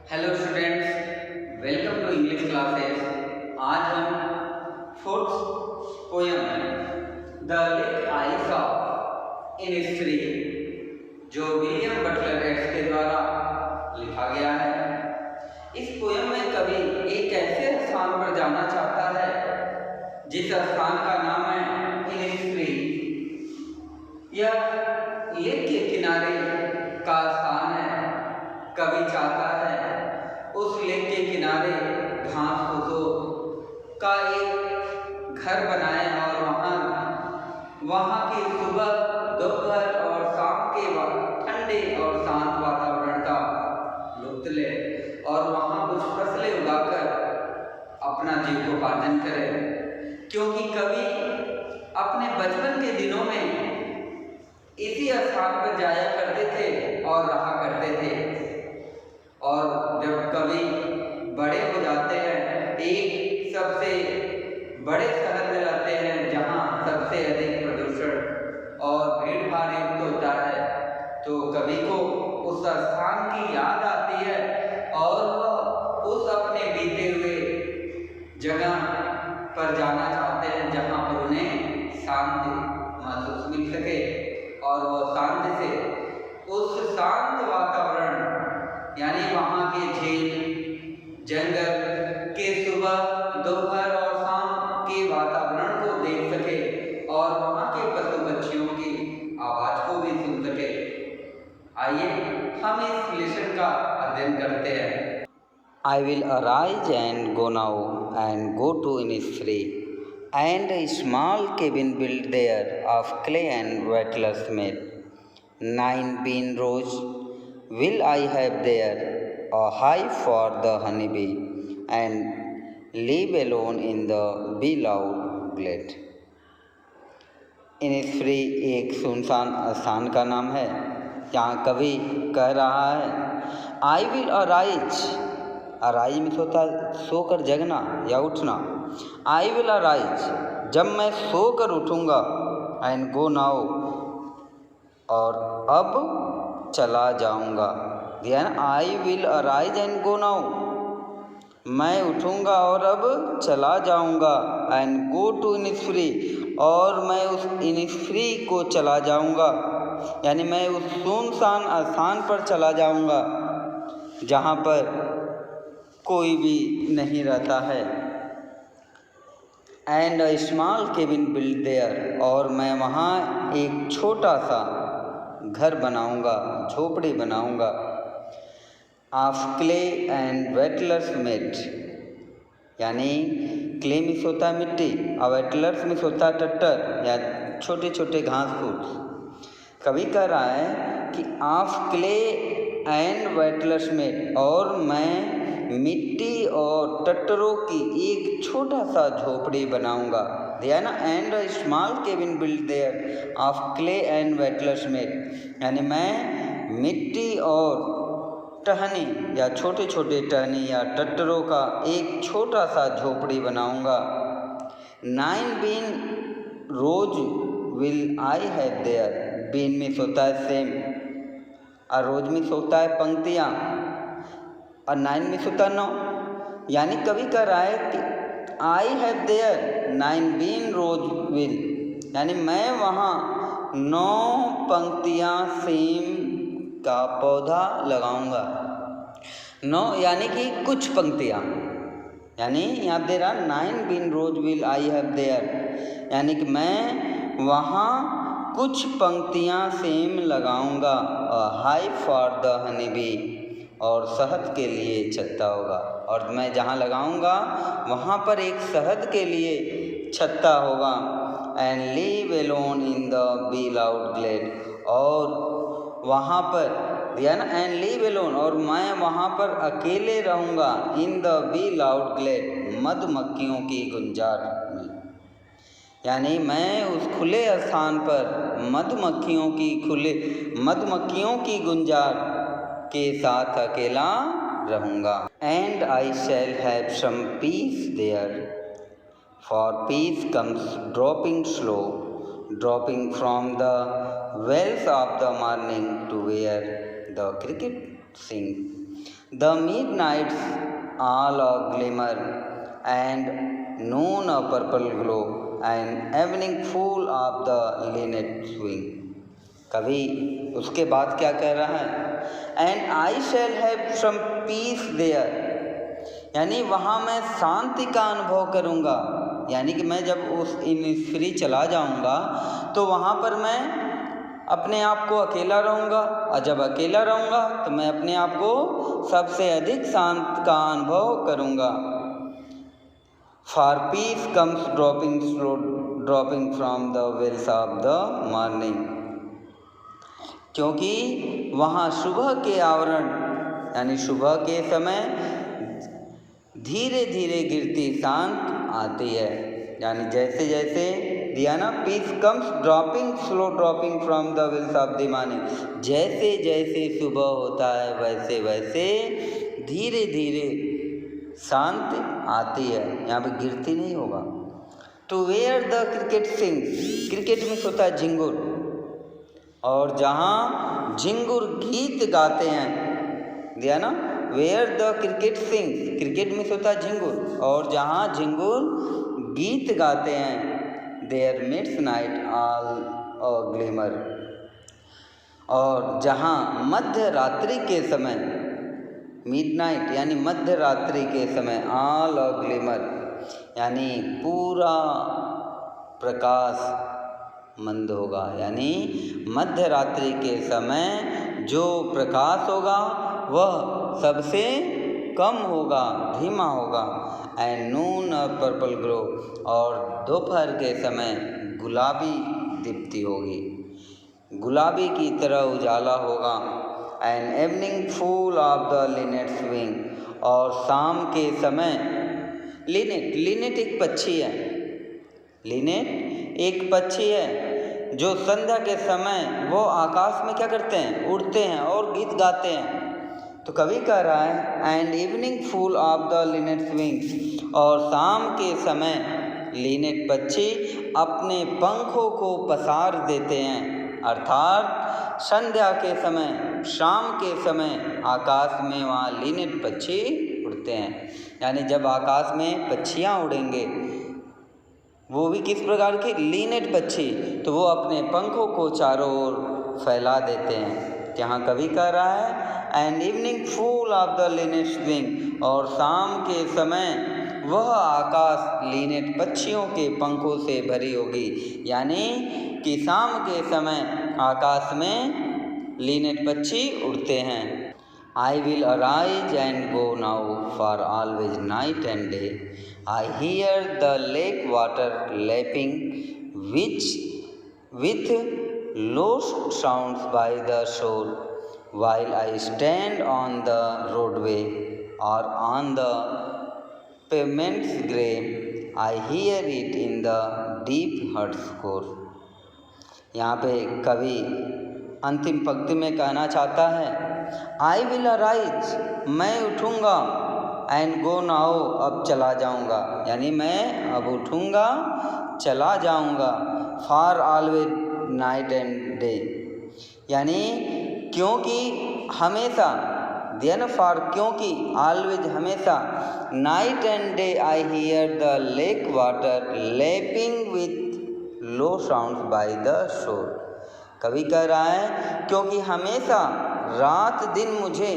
Hello students, welcome to English classes. आज हम fourth poem the lake I saw in history जो William Butler Yeats के द्वारा लिखा गया है। इस पोयम में कवि एक ऐसे स्थान पर जाना चाहता है जिस स्थान का नाम है इन हिस्ट्री। यह लेक के किनारे का स्थान है। कवि चाहता है उस लेक के किनारे घास फूसों का एक घर बनाए और वहाँ की सुबह दोपहर और शाम के ठंडे और शांत वातावरण का लुत्फ ले और वहाँ कुछ फसलें उगाकर अपना जीविकोपार्जन करे, क्योंकि कवि अपने बचपन के दिनों में इसी स्थान पर जाया करते थे और रहा करते थे। और जब कवि बड़े हो जाते हैं, एक सबसे बड़े शहर में रहते हैं जहाँ सबसे अधिक प्रदूषण और भीड़ भाड़ युक्त होता है, तो कवि को उस स्थान की याद आती है और वह उस अपने बीते हुए जगह पर जाना चाहते हैं जहाँ पर उन्हें शांति महसूस मिल सके और वह शांति से उस शांत वातावरण यानी वहाँ के झील जंगल के सुबह दोपहर और शाम के वातावरण को देख सके और वहाँ के पशु पक्षियों की आवाज़ को भी सुन सके। आइए हम इस लेसन का अध्ययन करते हैं। I will arise and go now and go to Innisfree, and a small cabin built there of clay and wattlers made. 9 bean rows will I have there, a hive for the honeybee, and live alone in the beloved glade. Innisfree एक सुनसान स्थान का नाम है। यहाँ कवि कह रहा है आई विल अराइज। अराइज में होता है सोकर जगना या उठना। आई विल अराइज, जब मैं सोकर उठूँगा, एंड गो नाउ, और अब चला जाऊँगा। ध्यान, I will arise and go now, मैं उठूँगा और अब चला जाऊँगा। एंड गो टू इनिस्फ्री, और मैं उस इनिस्फ्री को चला जाऊँगा, यानी मैं उस सुनसान स्थान पर चला जाऊँगा जहाँ पर कोई भी नहीं रहता है। And a small cabin build there, और मैं वहाँ एक छोटा सा घर बनाऊँगा, झोपड़ी बनाऊँगा। Of clay and wattles made, यानी क्ले में होता है मिट्टी और वेटलर्स में होता है टट्टर या छोटे छोटे घास फूस। कवि कह रहा है कि of clay and wattles made, और मैं मिट्टी और टट्टरों की एक छोटा सा झोपड़ी बनाऊंगा। ध्यान, and a small cabin build there of clay and wattles made, यानी मैं मिट्टी और टहनी या छोटे छोटे टहनी या टट्टरों का एक छोटा सा झोपड़ी बनाऊंगा। 9 bean rows will I have there, bean में होता है सेम और रोज में होता है पंक्तियाँ और 9 में होता 9, यानी कवि कह रहा है कि I have there 9 bean rows will, यानी मैं वहाँ 9 पंक्तियाँ सेम का पौधा लगाऊंगा। 9 यानी कि कुछ पंक्तियाँ, यानी यहाँ दे रहा 9 bean rows will I have there, यानी कि मैं वहाँ कुछ पंक्तियाँ सेम लगाऊंगा। Hive for the honey bee, और शहद के लिए छत्ता होगा, और मैं जहाँ लगाऊंगा वहाँ पर एक शहद के लिए छत्ता होगा। And live alone in the bee loud glade, और वहाँ पर ध्यान, एंड लिव एलोन, और मैं वहाँ पर अकेले रहूँगा। In the bee loud glade, मधुमक्खियों की गुंजार में, यानी मैं उस खुले स्थान पर मधुमक्खियों की गुंजार के साथ अकेला रहूँगा। And I shall have some peace there, for peace comes dropping slow, dropping from the wells of the morning to where the cricket sings. The midnights all a glimmer, and noon a purple glow, and evening full of the linnet swing. कवि उसके बाद क्या कह रहा है? And I shall have some peace there, यानी वहाँ मैं शांति का अनुभव करूँगा। यानी कि मैं जब उस इनिस्फ्री चला जाऊँगा तो वहाँ पर मैं अपने आप को अकेला रहूँगा, और जब अकेला रहूँगा तो मैं अपने आप को सबसे अधिक शांत का अनुभव करूँगा। For peace comes dropping from the wells of the morning, क्योंकि वहाँ सुबह के आवरण यानी सुबह के समय धीरे धीरे गिरती शांत आती है। यानी जैसे जैसे दिया ना, peace comes slow dropping from the veils of the morning, जैसे जैसे सुबह होता है वैसे वैसे धीरे धीरे शांति आती है, यहाँ पे गिरती नहीं होगा। To where the cricket sings, cricket में होता है झिंगुर, और जहाँ झिंगुर गीत गाते हैं, दिया ना, where the cricket sings, cricket में होता है झिंगुर, और जहाँ झिंगुर गीत गाते हैं, there midnight's all a glimmer, और जहाँ मध्य रात्रि के समय, मिडनाइट यानी मध्य रात्रि के समय, ऑल अ ग्लिमर यानी पूरा प्रकाश मंद होगा, यानी मध्य रात्रि के समय जो प्रकाश होगा वह सबसे कम होगा, धीमा होगा। एंड नून पर्पल ग्लो, और दोपहर के समय गुलाबी दीप्ति होगी, गुलाबी की तरह उजाला होगा। And evening full of the linnet's wing, और शाम के समय लिनेट एक पक्षी है, लिनेट एक पक्षी है जो संध्या के समय वो आकाश में क्या करते हैं, उड़ते हैं और गीत गाते हैं। तो कवि कह रहा है and evening full of the linnet's wings, और शाम के समय लिनेट पक्षी अपने पंखों को पसार देते हैं, अर्थात संध्या के समय, शाम के समय आकाश में वहाँ लिनेट पक्षी उड़ते हैं। यानी जब आकाश में पक्षियाँ उड़ेंगे, वो भी किस प्रकार के, लिनेट पक्षी, तो वो अपने पंखों को चारों ओर फैला देते हैं। यहाँ कवि कह रहा है and evening full of the linnet's wing, और शाम के समय वह आकाश लिनेट पक्षियों के पंखों से भरी होगी। यानी कि शाम के समय आकाश में लिनेट पक्षी उड़ते हैं। I will arise and go now for always night and day. I hear the lake water lapping, which with low sounds by the shore, while I stand on the roadway or on the pavement's grey, I hear it in the deep heart score. यहाँ पे कवि अंतिम पंक्ति में कहना चाहता है I will arise, मैं उठूँगा, एंड गो नाउ, अब चला जाऊँगा, यानी मैं अब उठूँगा चला जाऊँगा, for always night and day, यानी क्योंकि हमेशा, देन फॉर क्योंकि, ऑलवेज हमेशा, night and day I hear the lake water lapping with low sound by the shore. कवि कह रहा है क्योंकि हमेशा रात दिन मुझे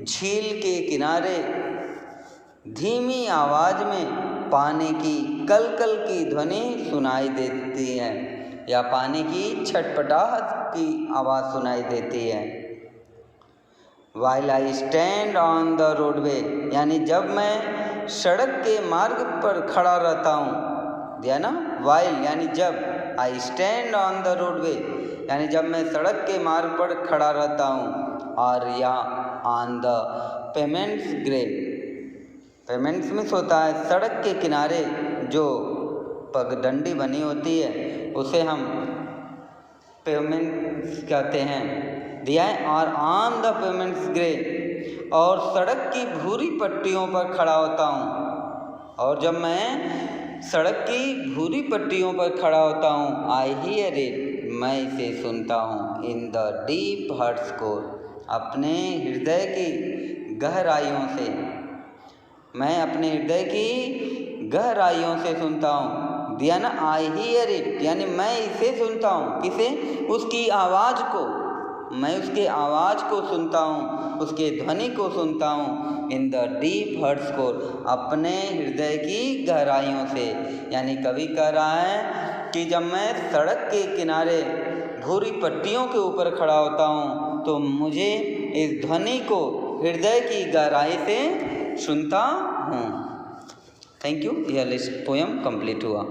झील के किनारे धीमी आवाज़ में पानी की कलकल की ध्वनि सुनाई देती है, या पानी की छटपटाहट की आवाज़ सुनाई देती है। While I stand on the roadway, यानी जब मैं सड़क के मार्ग पर खड़ा रहता हूँ, दिया ना, वाइल यानी जब, I stand on the roadway यानी जब मैं सड़क के मार्ग पर खड़ा रहता हूँ, और या on the payments grey, payments में होता है सड़क के किनारे जो पगडंडी बनी होती है उसे हम पेमेंट्स कहते हैं, दिया है। और ऑन द पेमेंट्स ग्रे, और सड़क की भूरी पट्टियों पर खड़ा होता हूँ, और जब मैं सड़क की भूरी पट्टियों पर खड़ा होता हूँ, आई हियर इट, मैं इसे सुनता हूँ, in the deep heart's core, अपने हृदय की गहराइयों से, मैं अपने हृदय की गहराइयों से सुनता हूँ। देन आई हियर इट, यानी मैं इसे सुनता हूँ। किसे? उसकी आवाज़ को, मैं उसके आवाज़ को सुनता हूँ, उसके ध्वनि को सुनता हूँ। In the deep heart's core, अपने हृदय की गहराइयों से। यानी कवि कह रहा है कि जब मैं सड़क के किनारे भूरी पट्टियों के ऊपर खड़ा होता हूँ तो मुझे इस ध्वनि को हृदय की गहराई से सुनता हूँ। Thank you. यह लिस्ट पोयम कंप्लीट हुआ।